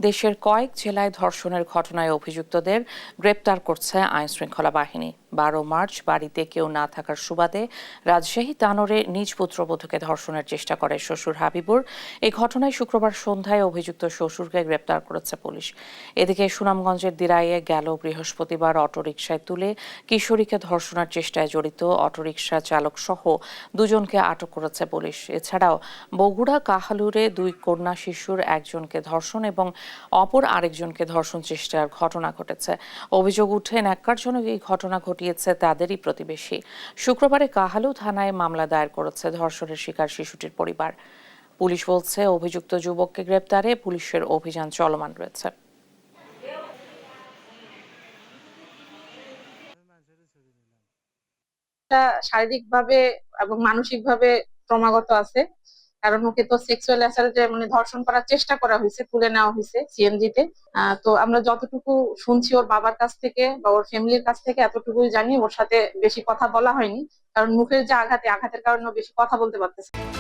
দেশের কয়েক জেলায় ধর্ষণের ঘটনায় অভিযুক্তদের গ্রেপ্তার করছে আইনশৃঙ্খলা বাহিনী। 12 মার্চ বাড়িতে কেউ না থাকার সুবাদে রাজশাহী তানোরে নিজ পুত্রবধূকে ধর্ষণের চেষ্টা করে শ্বশুর হাবিবুর। এই ঘটনায় শুক্রবার সন্ধ্যায় অভিযুক্ত শ্বশুরকে গ্রেপ্তার করেছে পুলিশ। এদিকে সুনামগঞ্জের দিরাইয়ে গেল বৃহস্পতিবার অটোরিকশায় তুলে কিশোরীকে ধর্ষণের চেষ্টায় জড়িত অটোরিকশা চালক সহ দুজনকে আটক করেছে পুলিশ। এছাড়াও বগুড়া কাহালুরে 2 কন্যা শিশুর একজনকে ধর্ষণ এবং অপর আরেকজনকে ধর্ষণ চেষ্টার ঘটনা ঘটেছে। অভিযোগ উঠে ন্যাক্কারজনক এই ঘটনা ঘটিয়েছে তাদেরই প্রতিবেশী। শুক্রবারে কাহালু থানায় মামলা দায়ের করেছে ধর্ষণের শিকার শিশুটির পরিবার। পুলিশ বলছে অভিযুক্ত যুবককে গ্রেপ্তারে পুলিশের অভিযান চলমান রয়েছে। শারীরিকভাবে এবং মানসিকভাবে ক্রমাগত আছে। কারণ ওকে তো সেক্সুয়াল অ্যাসাল্টে মানে ধর্ষণ করার চেষ্টা করা হয়েছে, তুলে নেওয়া হয়েছে সিএনজি তে। তো আমরা যতটুকু শুনছি ওর বাবার কাছ থেকে বা ওর ফ্যামিলির কাছ থেকে এতটুকুই জানি, ওর সাথে বেশি কথা বলা হয়নি, কারণ মুখের যে আঘাতের কারণে ও বেশি কথা বলতে পারতেছে না।